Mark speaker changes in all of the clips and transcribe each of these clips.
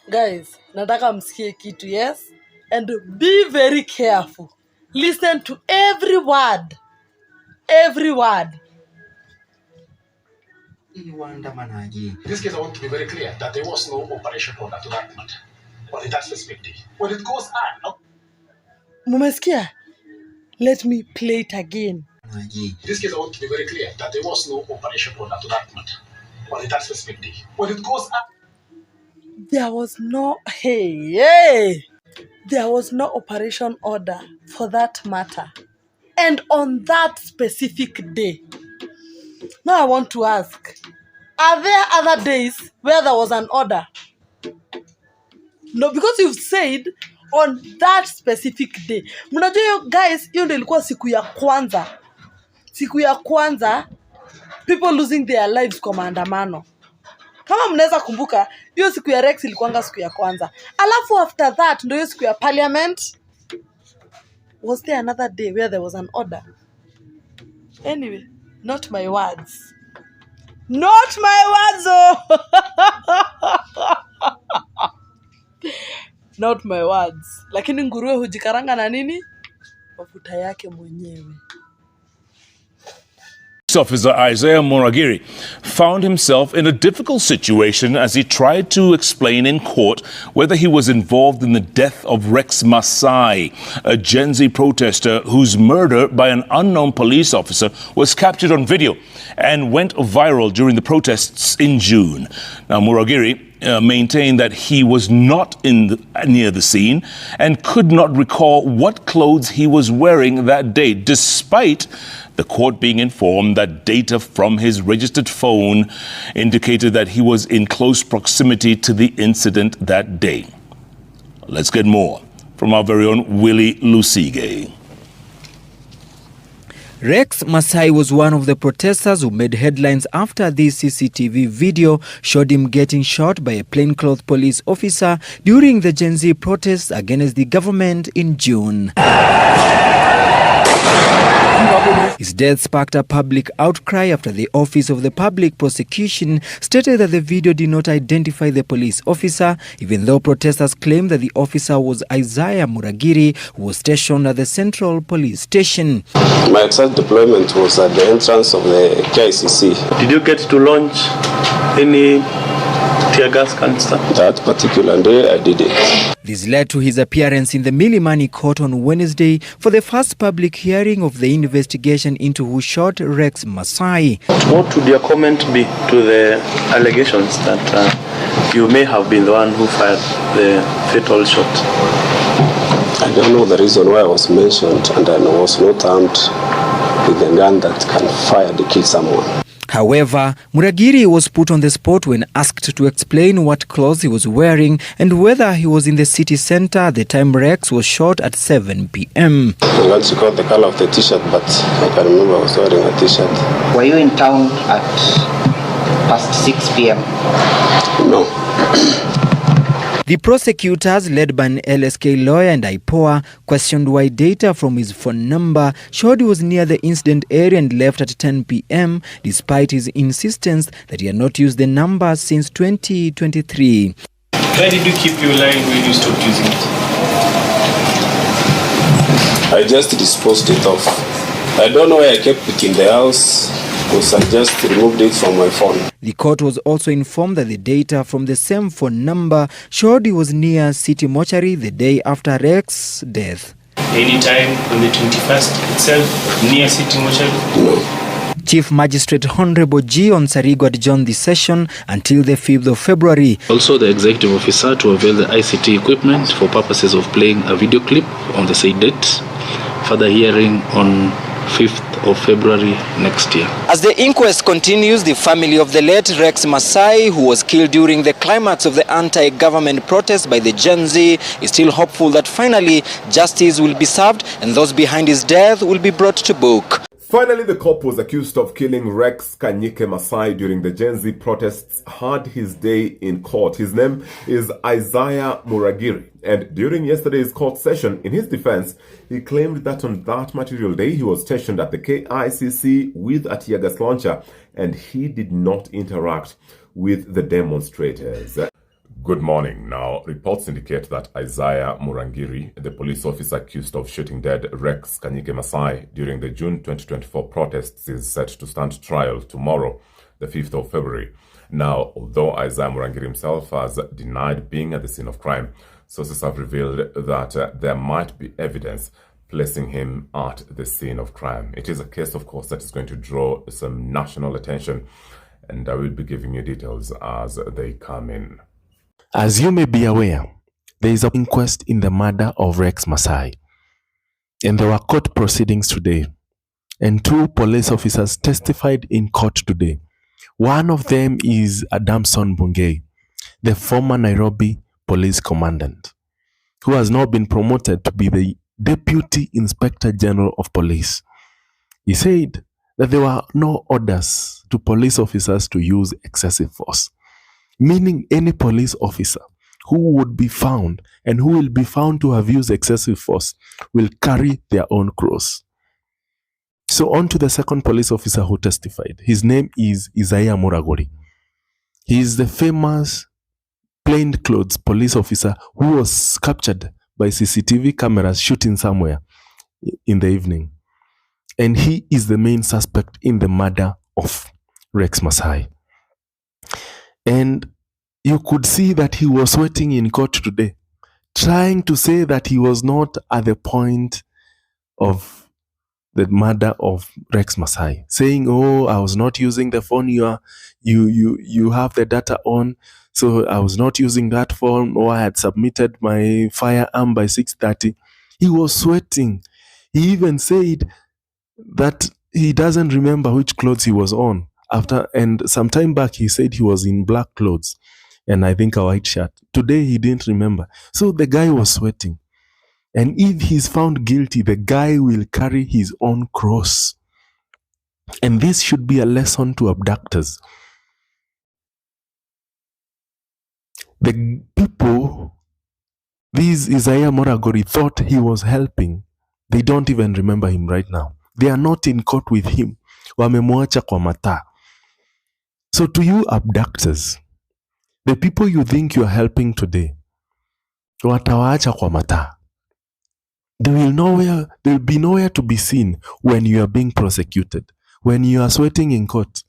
Speaker 1: Guys, nataka msikie kitu, yes? And be very careful. Listen to every word. Every word.
Speaker 2: In this case, I want to be very clear that there was no operation order to that matter. But in that specific day, when it goes on.
Speaker 1: Mumesikia? Let me play it again.
Speaker 2: In this case, I want to be very clear that there was no operation order to that matter. But in that specific day, when it goes on.
Speaker 1: There was no, there was no operation order for that matter. And on that specific day. Now I want to ask, are there other days where there was an order? No, because you've said on that specific day. Mnajua hiyo guys, hiyo ndio ilikuwa siku ya kwanza. Siku ya kwanza, people losing their lives kwa maandamano. Kama mnaweza kumbuka, hiyo siku ya Rex ilikuwanga siku ya kwanza. Alafu after that, ndio hiyo siku ya parliament. Was there another day where there was an order? Anyway, not my words. Not my words, oh! Not my words. Lakini nguruwe hujikaranga na nini? Mafuta yake mwenyewe.
Speaker 3: Officer Isaiah Moragiri found himself in a difficult situation as he tried to explain in court whether he was involved in the death of Rex Masai, a Gen Z protester whose murder by an unknown police officer was captured on video and went viral during the protests in June. Now, Moragiri maintained that he was not near the scene and could not recall what clothes he was wearing that day, despite the court being informed that data from his registered phone indicated that he was in close proximity to the incident that day. Let's get more from our very own Willie Lusige.
Speaker 4: Rex Masai was one of the protesters who made headlines after this CCTV video showed him getting shot by a plainclothes police officer during the Gen Z protests against the government in June. His death sparked a public outcry after the Office of the Public Prosecution stated that the video did not identify the police officer, even though protesters claimed that the officer was Isaiah Moragiri, who was stationed at the Central Police Station.
Speaker 5: My exact deployment was at the entrance of the KICC.
Speaker 6: Did you get to launch any tear gas canister?
Speaker 5: That particular day, I did it.
Speaker 4: This led to his appearance in the Milimani court on Wednesday for the first public hearing of the investigation into who shot Rex Masai.
Speaker 6: What would your comment be to the allegations that you may have been the one who fired the fatal shot?
Speaker 5: I don't know the reason why I was mentioned, and I was not armed with a gun that can fire to kill someone.
Speaker 4: However, Moragiri was put on the spot when asked to explain what clothes he was wearing and whether he was in the city center at the time Rex was shot at 7 p.m.
Speaker 5: I want to call the color of the t-shirt, but I can remember I was wearing a t-shirt.
Speaker 7: Were you in town at past 6 p.m.?
Speaker 5: No.
Speaker 4: The prosecutors, led by an LSK lawyer and IPOA, questioned why data from his phone number showed he was near the incident area and left at 10 p.m., despite his insistence that he had not used the number since 2023.
Speaker 6: Why did you keep your line when you stopped using it?
Speaker 5: I just disposed it off. I don't know why I kept it in the house, because I just removed it from my phone.
Speaker 4: The court was also informed that the data from the same phone number showed he was near City Mortuary the day after Rex's death.
Speaker 6: Any time on the 21st itself, near City Mortuary?
Speaker 5: No.
Speaker 4: Chief Magistrate Honorable G. Onsarigo adjourned the session until the 5th of February.
Speaker 8: Also, the executive officer to avail the ICT equipment for purposes of playing a video clip on the said date. Further hearing on 5th of February next year.
Speaker 4: As the inquest continues, the family of the late Rex Masai, who was killed during the climax of the anti-government protest by the Gen Z, is still hopeful that finally justice will be served and those behind his death will be brought to book.
Speaker 9: Finally, the cop was accused of killing Rex Masai during the Gen Z protests had his day in court. His name is Isaiah Moragiri, and during yesterday's court session, in his defense, he claimed that on that material day, he was stationed at the KICC with a tear gas launcher, and he did not interact with the demonstrators. Good morning. Now, reports indicate that Isaiah Murangiri, the police officer accused of shooting dead Rex Masai during the June 2024 protests, is set to stand trial tomorrow, the 5th of February. Now, although Isaiah Murangiri himself has denied being at the scene of crime, sources have revealed that there might be evidence placing him at the scene of crime. It is a case, of course, that is going to draw some national attention, and I will be giving you details as they come in.
Speaker 10: As you may be aware, there is an inquest in the murder of Rex Masai, and there were court proceedings today, and 2 police officers testified in court today. One of them is Adamson Bungei, the former Nairobi police commandant, who has now been promoted to be the Deputy Inspector General of Police. He said that there were no orders to police officers to use excessive force, meaning any police officer who would be found and who will be found to have used excessive force will carry their own cross. So on to the second police officer who testified. His name is Isaiah Murangiri. He is the famous plainclothes police officer who was captured by CCTV cameras shooting somewhere in the evening. And he is the main suspect in the murder of Rex Masai. And you could see that he was sweating in court today, trying to say that he was not at the point of the murder of Rex Masai, saying, "Oh, I was not using the phone you have the data on, so I was not using that phone, or I had submitted my firearm by 6:30. He was sweating. He even said that he doesn't remember which clothes he was on. And some time back, he said he was in black clothes and I think a white shirt. Today, he didn't remember. So the guy was sweating. And if he's found guilty, the guy will carry his own cross. And this should be a lesson to abductors. The people, this Isaiah Murangiri, thought he was helping. They don't even remember him right now. They are not in court with him. Wamemwacha kwa mataa. So to you abductors, the people you think you are helping today, watawaacha kwa mataa. They will be nowhere to be seen when you are being prosecuted, when you are sweating in court,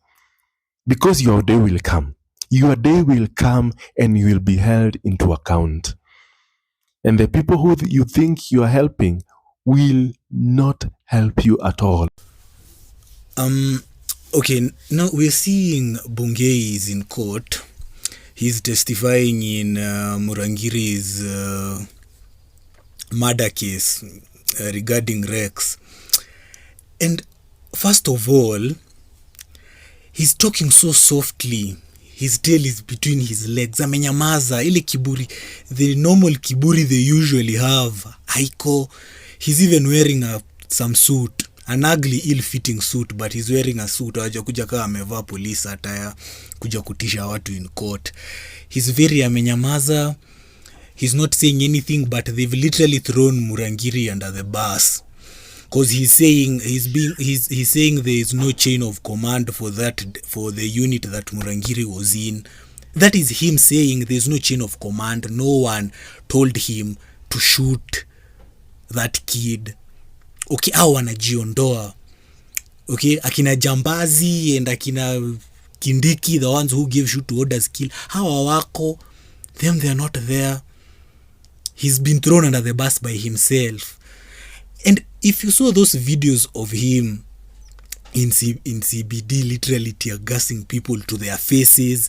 Speaker 10: because your day will come. Your day will come and you will be held into account. And the people who you think you are helping will not help you at all.
Speaker 11: Okay, now we're seeing Bungei is in court. He's testifying in Murangiri's murder case regarding Rex. And first of all, he's talking so softly. His tail is between his legs. Amenyamaza, ile kiburi, the normal kiburi they usually have. Haiko. He's even wearing some suit. An ugly, ill-fitting suit, but he's wearing a suit. Haja kuja kama amevaa police attire, kuja kutisha watu in court. He's very amenyamaza. He's not saying anything, but they've literally thrown Murangiri under the bus. Because he's saying there is no chain of command for the unit that Murangiri was in. That is him saying there's no chain of command. No one told him to shoot that kid. Okay, hao wanajiondoa. Okay, akina Jambazi and akina Kindiki, the ones who give shoot orders kill. Hawa wako, them they are not there. He's been thrown under the bus by himself. And if you saw those videos of him in CBD, literally tear gassing people to their faces,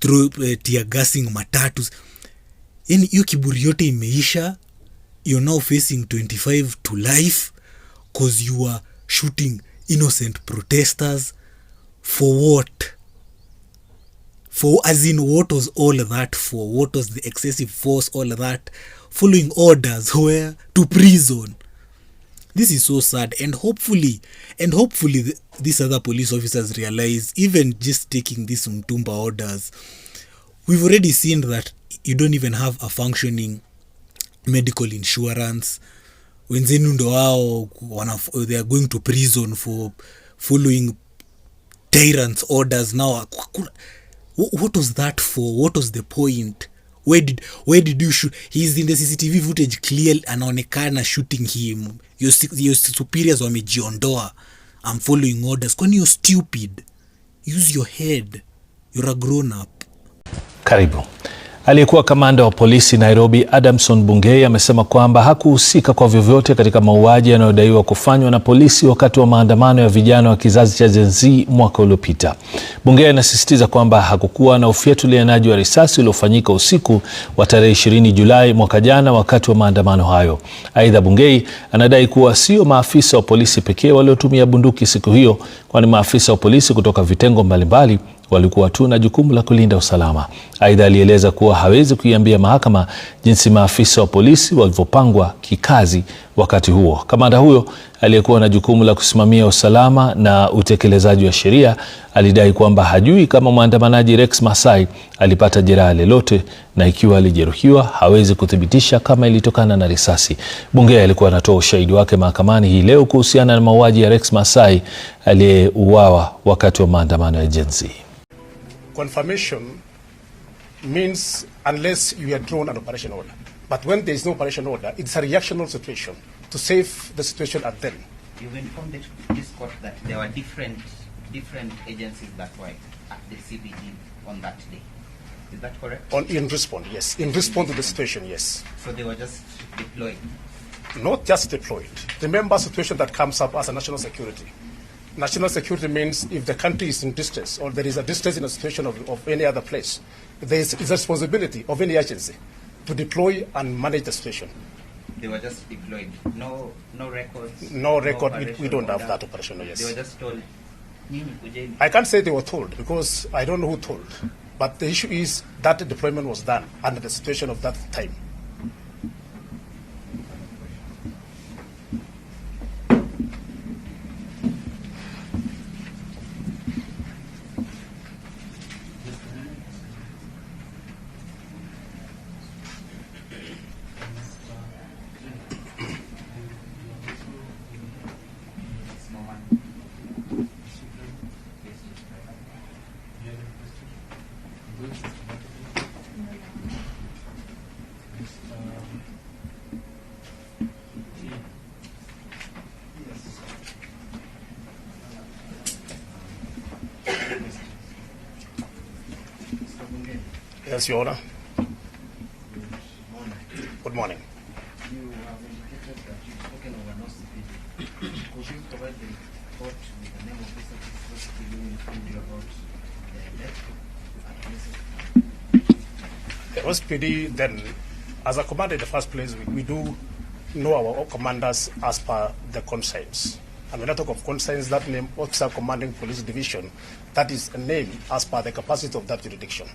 Speaker 11: through tear gassing matatus, in hiyo kiburi yote imeisha. You're now facing 25 to life because you are shooting innocent protesters. For what? As in, what was all that for? What was the excessive force, all that? Following orders where? To prison. This is so sad, and hopefully these other police officers realize, even just taking these Mtumba orders, we've already seen that you don't even have a functioning medical insurance. Wenzenu ndo wao they are going to prison for following tyrants' orders. Now, what was that for? What was the point? where did you shoot? He's in the CCTV footage clear, anaonekana shooting him. Your superiors wamejiondoa. I'm following orders. Kwani you're stupid? Use your head. You're a grown up.
Speaker 12: Karibu. Aliyekuwa kamanda wa polisi Nairobi Adamson Bungei amesema kwamba hakuhusika kwa vyovyote katika mauaji yanayodaiwa kufanywa na polisi wakati wa maandamano ya vijana wa kizazi cha Gen Z mwaka uliopita. Bungei anasisitiza kwamba hakukuwa na ufyatulianaji wa risasi uliofanyika usiku wa tarehe 20 Julai mwaka jana wakati wa maandamano hayo. Aidha, Bungei anadai kuwa sio maafisa wa polisi pekee waliotumia bunduki siku hiyo, kwani maafisa wa polisi kutoka vitengo mbalimbali walikuwa tu na jukumu la kulinda usalama. Aidha, alieleza kuwa hawezi kuiambia mahakama jinsi maafisa wa polisi walivyopangwa kikazi wakati huo. Kamanda huyo aliyekuwa na jukumu la kusimamia usalama na utekelezaji wa sheria alidai kwamba hajui kama mwandamanaji Rex Masai alipata jeraha lolote, na ikiwa alijeruhiwa hawezi kuthibitisha kama ilitokana na risasi. Bungei alikuwa anatoa ushahidi wake mahakamani hii leo kuhusiana na mauaji ya Rex Masai aliyeuawa wakati wa maandamano ya Gen Z.
Speaker 2: Confirmation means unless you are drawn an operation order. But when there is no operation order, it's a reactional situation to save the situation at then.
Speaker 7: You've informed this court that there were different agencies that were at the CBD on that day. Is that correct?
Speaker 2: In response, yes. In response to the situation, yes.
Speaker 7: So they were just deployed?
Speaker 2: Not just deployed. Remember a situation that comes up as a national security. National security means if the country is in distress or there is a distress in a situation of any other place, there is a responsibility of any agency to deploy and manage the situation.
Speaker 7: They were just deployed. No records.
Speaker 2: No record. We don't have that operation. Yes.
Speaker 7: They were just told.
Speaker 2: I can't say they were told because I don't know who told. But the issue is that the deployment was done under the situation of that time. Yes, Your Honor. Good morning.
Speaker 13: You have indicated that you've spoken over no CPD. Could you provide the report with the name of this officer who informed you about the death at
Speaker 2: The OSPD then, as a commander in the first place, we do know our commanders as per the conscience. And when I talk of conscience, that name, Officer Commanding Police Division, that is a name as per the capacity of that jurisdiction.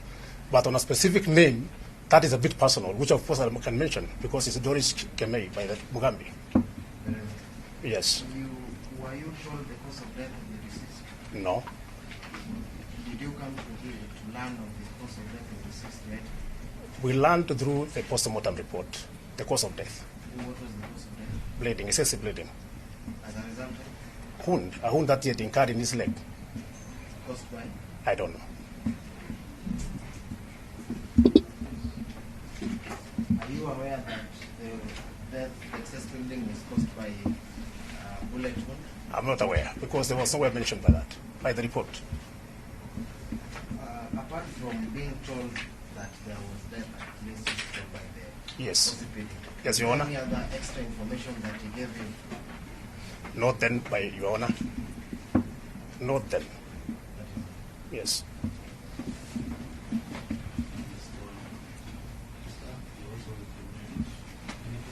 Speaker 2: But on a specific name, that is a bit personal, which of course I can mention because it's Doris Kemei by the Mugambi. Yes.
Speaker 13: Were you told the cause of death of the deceased?
Speaker 2: No.
Speaker 13: Did you come to learn of the cause of death of the deceased, right?
Speaker 2: We learned through the postmortem report the cause of death.
Speaker 13: What was the cause of death?
Speaker 2: Bleeding, excessive bleeding.
Speaker 13: As a result of?
Speaker 2: A wound that he had incurred in his leg.
Speaker 13: Caused by?
Speaker 2: I don't know.
Speaker 13: Are you aware that the death, excessive bleeding was caused by bullet wound?
Speaker 2: I'm not aware because there was nowhere mentioned by that, by the report.
Speaker 13: Apart from being told that there was death at least by the
Speaker 2: Yes.
Speaker 13: OCPD,
Speaker 2: Yes, Your Honor.
Speaker 13: Any other extra information that he gave you?
Speaker 2: Not then, by Your Honor. Not then. Yes.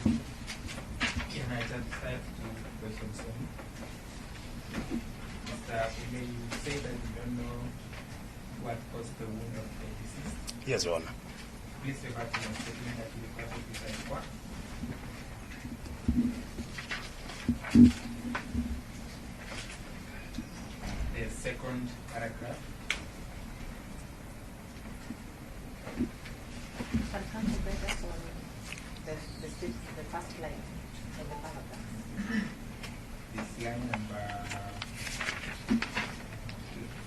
Speaker 14: Can I just have two questions? May you say that you don't know what caused the wound of the deceased?
Speaker 2: Yes, Your Honor.
Speaker 14: Please refer to the statement that you refer to beside what? The second paragraph.
Speaker 15: The first line of the paragraph.
Speaker 14: This line number,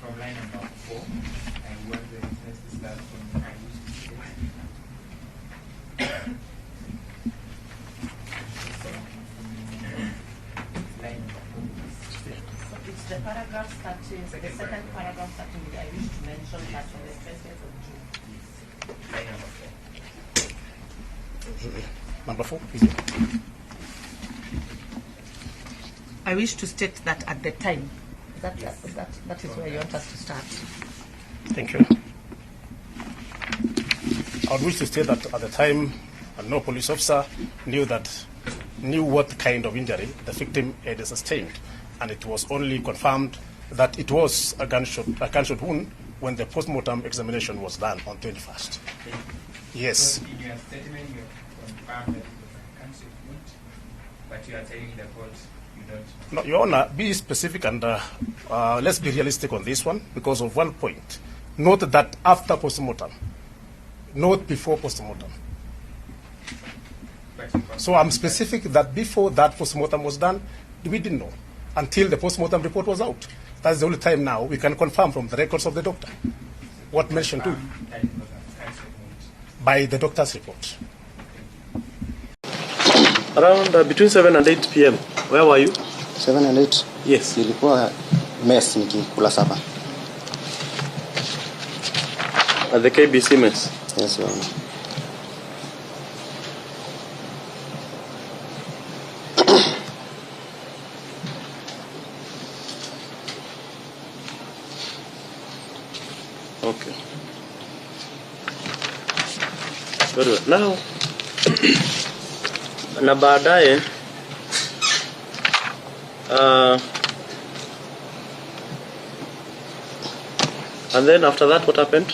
Speaker 14: from line number 4, and what the witness is that from I used to say.
Speaker 15: It's the paragraph starting, the second paragraph starting with, I wish to mention that on the 20th of June.
Speaker 2: Number 4, is it?
Speaker 15: I wish to state that at the time, that is where you want us to start.
Speaker 2: Thank you. I would wish to state that at the time, no police officer knew what kind of injury the victim had sustained, and it was only confirmed that it was a gunshot wound when the postmortem examination was done on 21st. Yes.
Speaker 14: So in your statement, you confirmed that it was a gunshot wound, but you are telling the court you don't.
Speaker 2: No, Your Honor, be specific and let's be realistic on this one because of one point. Note that after postmortem, not before postmortem. So I'm specific that before that postmortem was done, we didn't know until the postmortem report was out. That's the only time now we can confirm from the records of the doctor what mentioned to by the doctor's report.
Speaker 6: Around between 7 and 8 p.m. Where were you?
Speaker 16: 7 and 8?
Speaker 6: Yes.
Speaker 16: Nilikuwa mess nikikula sapa.
Speaker 6: At the KBC mess?
Speaker 16: Yes, Your Honor.
Speaker 6: Okay. Very well. Now, na baadaye and then after that what happened?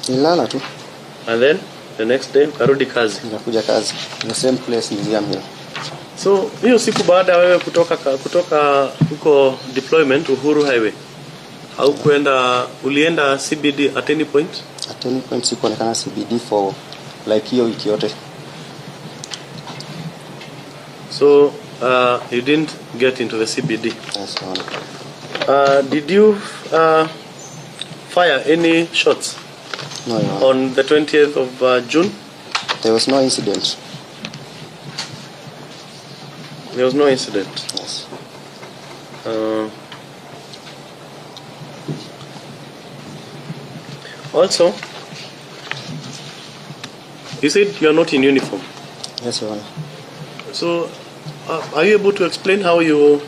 Speaker 16: Nilala tu.
Speaker 6: And then the next day karudi kazi.
Speaker 16: Nikakuja kazi. The same place niliam here.
Speaker 6: So hiyo siku baada wewe kutoka huko deployment Uhuru Highway au ulienda CBD at any point?
Speaker 16: At any point sikuonekana CBD for like hiyo wiki yote.
Speaker 6: So you didn't get into the CBD?
Speaker 16: Yes, Your Honor.
Speaker 6: Did you fire any shots?
Speaker 16: No, Your Honor.
Speaker 6: On the 20th of June?
Speaker 16: There was no incident.
Speaker 6: There was no incident?
Speaker 16: Yes.
Speaker 6: Also, you said you are not in uniform.
Speaker 16: Yes, Your Honor.
Speaker 6: So, are you able to explain how you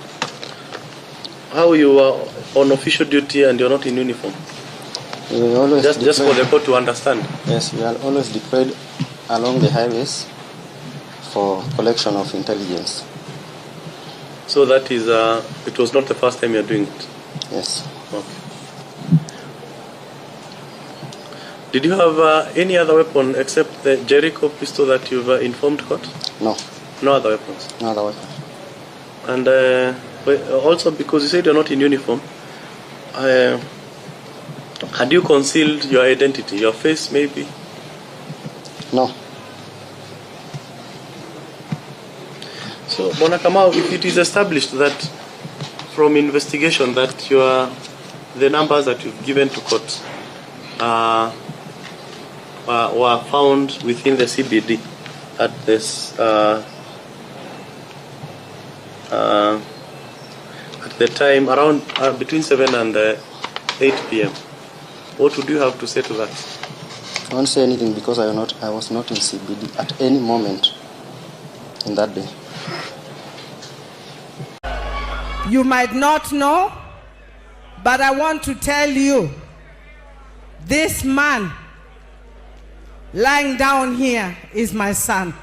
Speaker 6: are on official duty and you're not in uniform?
Speaker 16: We always
Speaker 6: just for the court to understand.
Speaker 16: Yes, we are always deployed along the highways for collection of intelligence.
Speaker 6: So that is, it was not the first time you're doing it?
Speaker 16: Yes.
Speaker 6: Okay. Did you have any other weapon except the Jericho pistol that you've informed court?
Speaker 16: No.
Speaker 6: No other weapons?
Speaker 16: No other weapon.
Speaker 6: And also because you said you're not in uniform, had you concealed your identity, your face maybe?
Speaker 16: No.
Speaker 6: So, Bwana Kamau, if it is established that from investigation that the numbers that you've given to court were found within the CBD at this at the time around between 7 and 8 p.m. What would you have to say to that?
Speaker 16: I won't say anything because I was not in CBD at any moment in that day.
Speaker 17: You might not know, but I want to tell you, this man lying down here is my son.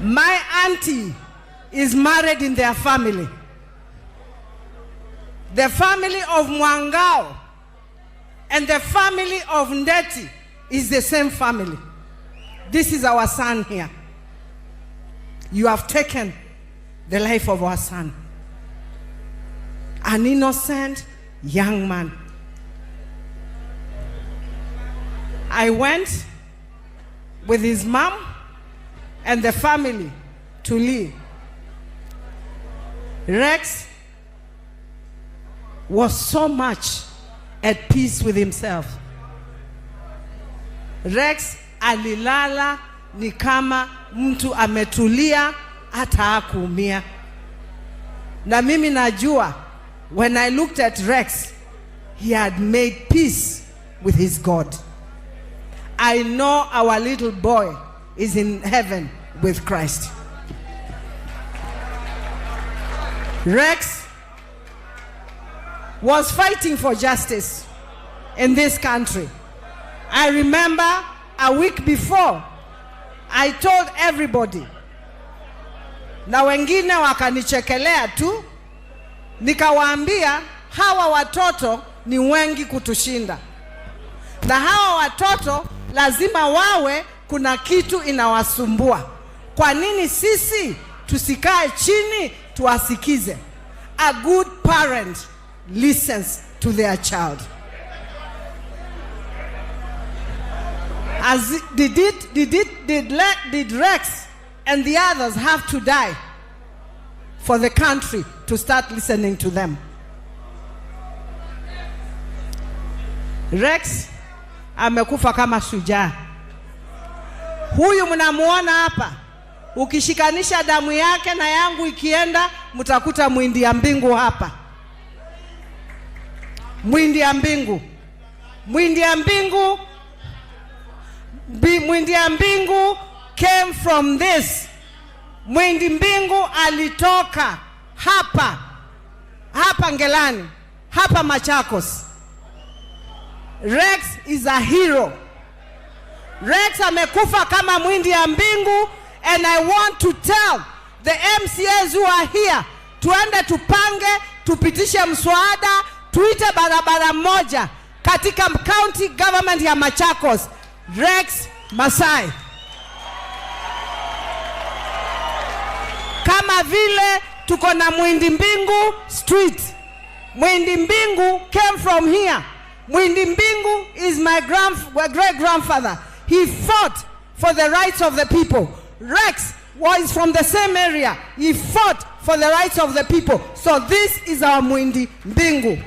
Speaker 17: My auntie is married in their family. The family of Mwangao and the family of Ndeti is the same family. This is our son here. You have taken the life of our son. An innocent young man. I went with his mom and the family to Lee. Rex was so much at peace with himself. Rex alilala ni kama mtu ametulia hata hakuumia. Na mimi najua, when I looked at Rex, he had made peace with his God. I know our little boy is in heaven with Christ. Rex was fighting for justice in this country. I remember a week before, I told everybody, na wengine wakanichekelea tu, nikawaambia hawa watoto ni wengi kutushinda, na hawa watoto lazima wawe kuna kitu inawasumbua. Kwa nini sisi tusikae chini tuwasikize? A good parent listens to their child. As did Rex and the others have to die for the country to start listening to them? Rex amekufa kama shujaa. Huyu mnamuona hapa, ukishikanisha damu yake na yangu ikienda, mtakuta mwindi ya mbingu hapa. Mwindi ya mbingu. Mwindi ya mbingu. Mwindi ya mbingu came from this. Mwindi mbingu alitoka hapa. Hapa Ngelani. Hapa Machakos. Rex is a hero. Rex amekufa kama mwindi ya mbingu, and I want to tell the MCAs who are here, tuende tupange, tupitishe mswada, tuite barabara moja katika county government ya Machakos. Rex Masai. Kama vile tuko na Mwindi Mbingu Street. Mwindi Mbingu came from here. Mwindi Mbingu is my great grandfather. He fought for the rights of the people. Rex was from the same area. He fought for the rights of the people. So this is our Mwindi Mbingu.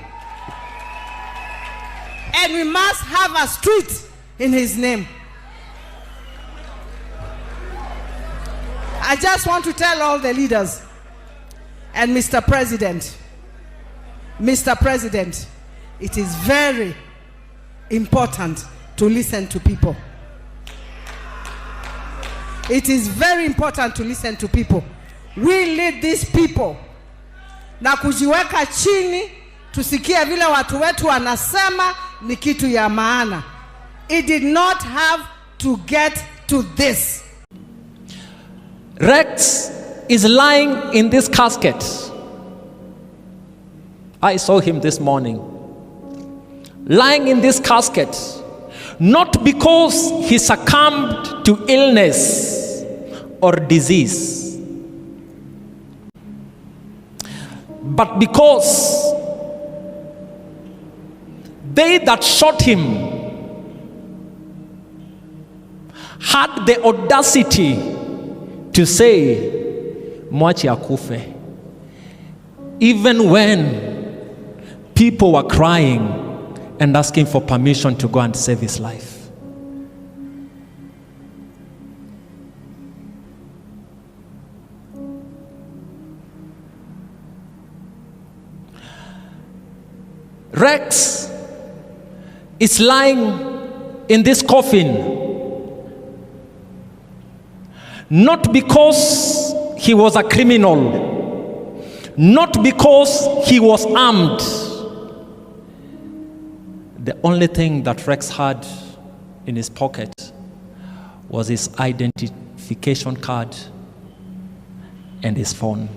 Speaker 17: And we must have a street in his name. I just want to tell all the leaders and Mr. President, it is very important to listen to people. It is very important to listen to people. We lead these people. Na kujiweka chini, tusikie vile watu wetu wanasema ni kitu ya maana. It did not have to get to this.
Speaker 18: Rex is lying in this casket. I saw him this morning. Lying in this casket. Not because he succumbed to illness or disease, but because they that shot him had the audacity to say, mwachi akufe, even when people were crying and asking for permission to go and save his life. Rex is lying in this coffin not because he was a criminal, not because he was armed. The only thing that Rex had in his pocket was his identification card and his phone.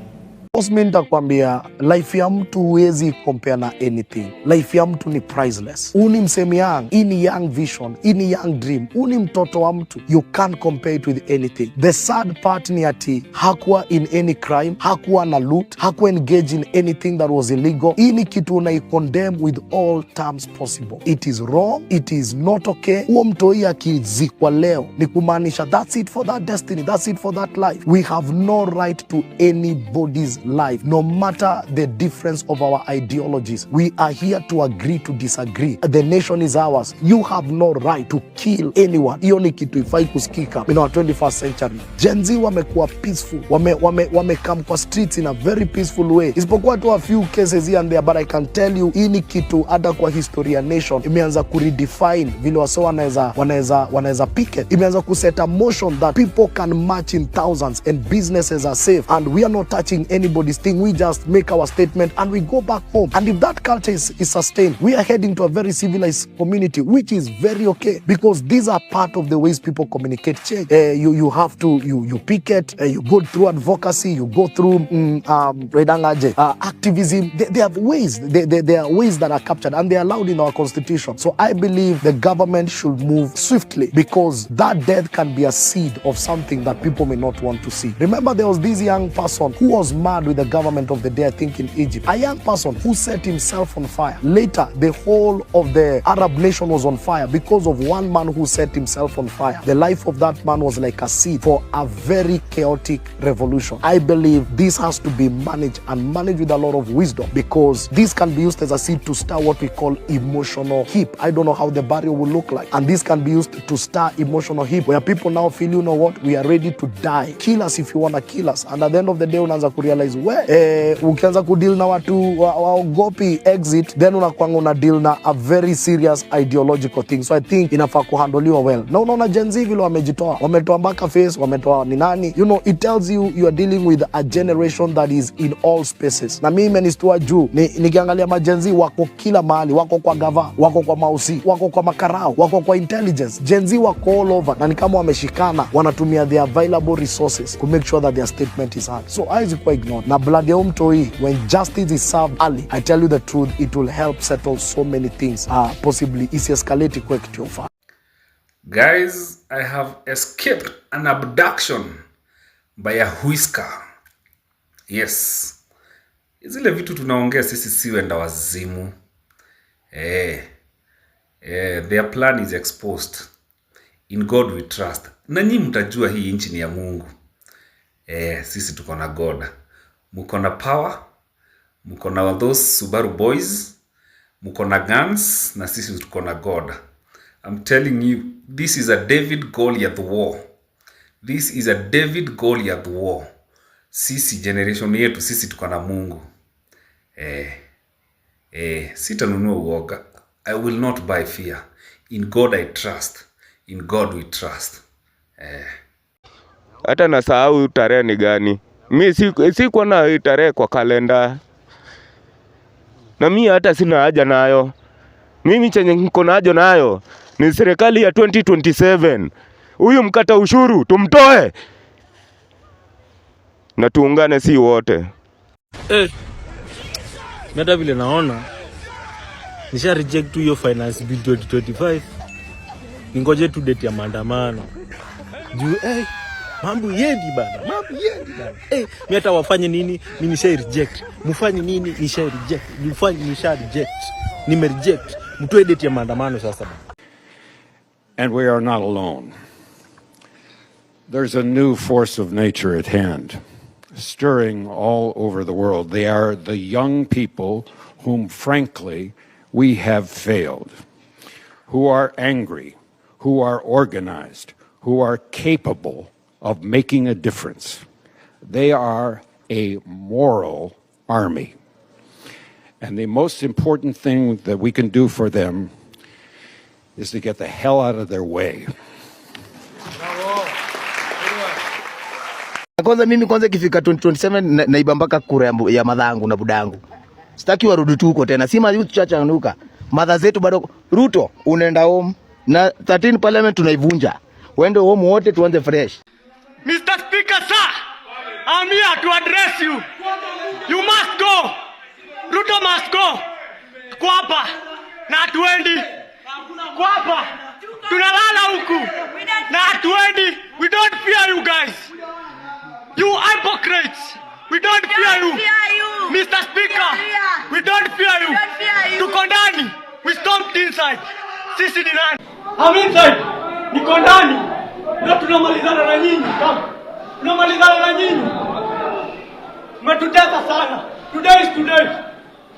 Speaker 19: Mimi nitakwambia life ya mtu huwezi compare na anything. Life ya mtu ni priceless. Uni msemi young, ini young vision, ini young dream. Uni mtoto wa mtu. You can't compare it with anything. The sad part ni ati hakuwa in any crime, hakuwa na loot, hakuwa engage in anything that was illegal. Ini kitu unai condemn with all terms possible. It is wrong, it is not okay. Uo mtoi akizikwa leo ni kumaanisha that's it for that destiny, that's it for that life. We have no right to anybody's life, no matter the difference of our ideologies. We are here to agree to disagree. The nation is ours. You have no right to kill anyone. Hiyo ni kitu ifai kusikika in our 21st century. Gen Z wamekuwa peaceful, wame come kwa streets in a very peaceful way, isipokuwa tu a few cases here and there, but I can tell you hii ni kitu hata kwa Historia Nation imeanza kuredefine vile wase wanaweza picket. Imeanza kuset a motion that people can march in thousands and businesses are safe, and we are not touching anybody's thing. We just make our statement and we go back home. And if that culture is sustained, we are heading to a very civilized community, which is very okay, because these are part of the ways people communicate change. You have to you picket, you go through advocacy, you go through activism. There are ways that are captured and they are allowed in our constitution. So I believe the government should move swiftly, because that death can be a seed of something that people may not want to see. Remember, there was this young person who was mad with the government of the day, I think in Egypt. A young person who set himself on fire. Later, the whole of the Arab nation was on fire because of one man who set himself on fire. The life of that man was like a seed for a very chaotic revolution. I believe this has to be managed, and managed with a lot of wisdom, because this can be used as a seed to start what we call emotional heap. I don't know how the barrier will look like, and this can be used to start emotional heap, where people now feel, you know what, we are ready to die. Kill us if you want to kill us. And at the end of the day, unaanza kurealize ukianza kudeal na watu waogopi exit, then unakuanga una deal na a very serious ideological thing. So I think inafaa kuhandoliwa well. Na unaona Gen Z vile wametoa mpaka face, wametoa ni nani, you know, it tells you are dealing with a generation that is in all spaces. Na mimi imenistua juu nikiangalia ma Gen Z wako kila mahali, wako kwa gava, wako kwa mausi, wako kwa makarao, wako kwa intelligence. Gen Z wako all over, na ni kama wameshikana, wanatumia the available resources to make sure that their statement is heard. So I quite ignored. Na blood ya mtoi, when justice is served early, I tell you the truth, it will help settle so many things. Possibly escalate kwa kitu yofa.
Speaker 20: Guys, I have escaped an abduction by a whisker. Yes. Zile vitu tunaongea sisi si wenda wazimu. Their plan is exposed. In God we trust. Na nyinyi mtajua hii nchi ni ya Mungu. Sisi tuko na God. Muko na power. Muko na those Subaru boys. Muko na guns. Na sisi tuko na God. I'm telling you, this is a David Goliath war. This is a David Goliath war. Sisi generation yetu, sisi tuko na Mungu. Sitanunua uoga. I will not buy fear. In God I trust. In God we trust.
Speaker 21: Hata nasahau tarehe ni gani. Mimi sikuwa na tarehe kwa kalenda. Na mimi hata sina haja nayo. Mimi chenye niko nayo nayo ni serikali ya 2027. Huyu mkata ushuru tumtoe. Na tuungane si wote.
Speaker 22: Meta vile naona nisha reject hiyo finance bill 2025. Ningoje tu date ya maandamano. Juu mambo yendi bana. Mimi hata wafanye nini? Mimi nisha reject. Mufanye nini? Nisha reject. Mufanye nisha reject. Nime reject. Mtoe date ya maandamano sasa.
Speaker 23: And we are not alone. There's a new force of nature at hand, stirring all over the world. They are the young people whom, frankly, we have failed, who are angry, who are organized, who are capable of making a difference. They are a moral army. And the most important thing that we can do for them is to get the hell out of their way.
Speaker 24: Kwanza mimi ikifika 2027 naiba mpaka kura ya madhangu na budangu. Sitaki warudi tu huko tena. Sima youth church anuka. Madha zetu bado Ruto unaenda home na 13 parliament tunaivunja. Wende home wote tuanze fresh.
Speaker 25: Mr. Speaker, sir, I'm here to address you. You must go. Ruto must go. Kwapa na hatuendi. Kwapa tunalala huku na hatuendi. We don't fear you guys. You hypocrites. We don't fear you. Mr. Speaker, we don't fear you. Tuko ndani. We stomped inside. Sisi ni nani? I'm inside. Niko ndani. Na tunamalizana na nyinyi. Tunamalizana na nyinyi. Umetutesa sana. Today is today.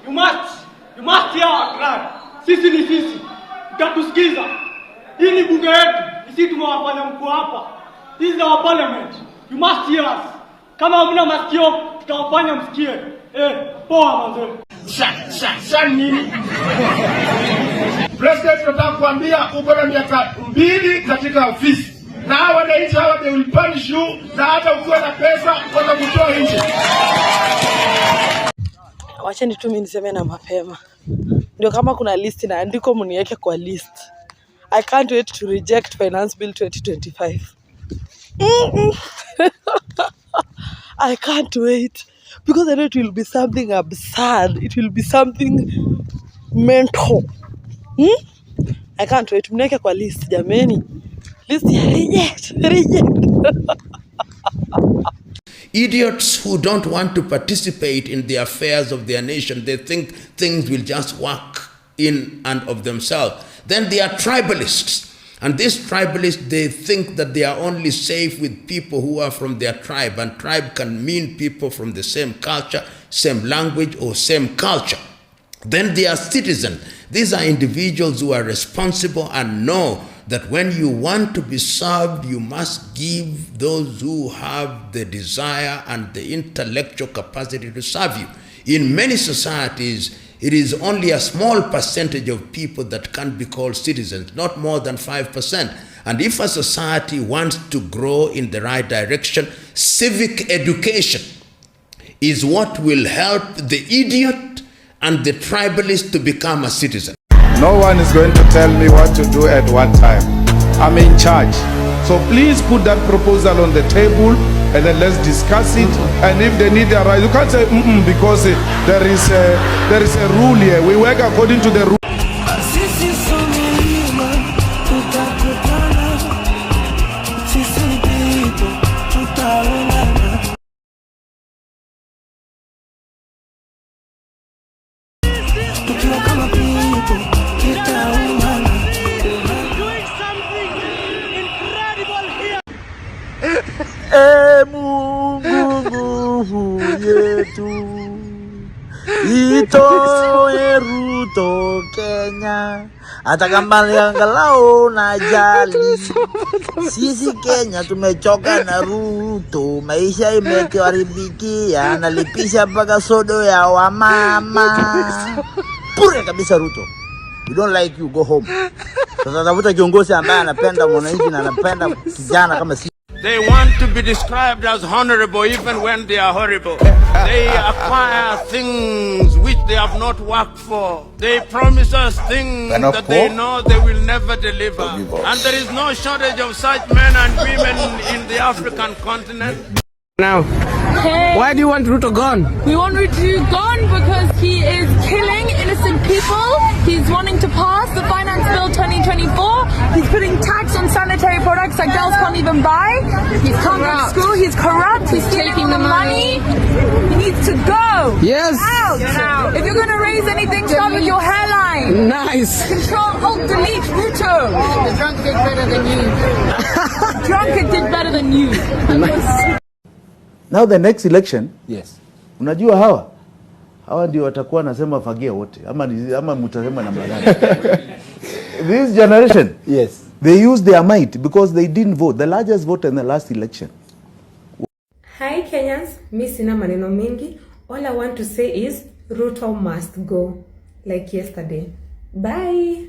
Speaker 25: You must hear our cry. Sisi ni sisi. Utatusikiza. Hii ni bunge yetu. Sisi tumewafanya mkuu hapa. This is our parliament. You must hear us. Kama hamna masikio, tutawafanya msikie. Poa manze.
Speaker 1: Sha nini? President, tunataka kuambia uko na miaka 2 katika ofisi. Na wananchi hawa they will punish you, na hata ukiwa na pesa watakutoa nje.
Speaker 3: Wacheni tu mimi niseme na mapema. Ndio kama kuna list na andiko mniweke kwa list. I can't wait to reject Finance Bill 2025. I can't wait because I know it will be something absurd. It will be something mental. I can't wait. Mniweke kwa list jameni. List reject.
Speaker 4: Idiots who don't want to participate in the affairs of their nation, they think things will just work in and of themselves. Then they are tribalists. And these tribalists, they think that they are only safe with people who are from their tribe. And tribe can mean people from the same culture, same language, or same culture. Then they are citizens. These are individuals who are responsible and know that when you want to be served, you must give those who have the desire and the intellectual capacity to serve you. In many societies, it is only a small percentage of people that can be called citizens, not more than 5%. And if a society wants to grow in the right direction, civic education is what will help the idiot and the tribalist to become a citizen.
Speaker 5: No one is going to tell me what to do at one time. I'm in charge. So please put that proposal on the table and then let's discuss it. And if they need a right, you can't say because there is a rule here. We work according to the rule.
Speaker 8: Mungu yetu itoe Ruto Kenya, hata kama angalau na jali. Sisi Kenya tumechoka na Ruto, maisha imekaribikia, analipisha mpaka sodo ya wamama. Pure kabisa Ruto. We don't like you, go home. Sasa tafuta kiongozi ambaye anapenda mwananchi na anapenda kijana kama sisi.
Speaker 4: They want to be described as honorable even when they are horrible. They acquire things which they have not worked for. They promise us things that they know they will never deliver. And there is no shortage of such men and women in the African continent.
Speaker 25: Now, why do you want Ruto gone?
Speaker 26: We want Ruto gone because he is killing innocent people. He's wanting to pass the Finance Bill 2024. He's putting tax on sanitary products that girls can't even buy. He's can't go to school. He's corrupt. He's taking the money. He needs to go.
Speaker 25: Yes.
Speaker 26: Out. If you're going to raise anything, start with your hairline.
Speaker 25: Nice.
Speaker 26: Control, Alt, Delete, Ruto. The drunk did better than you. Drunk did better than you.
Speaker 5: Nice. Now the next election, yes. Unajua hawa ndio watakuwa nasema fagia wote ama mtasema namna gani? This generation, yes, they use their might because they didn't vote, the largest vote in the last election.
Speaker 27: Hi Kenyans, mi sina maneno mingi. All I want to say is Ruto must go like yesterday. Bye.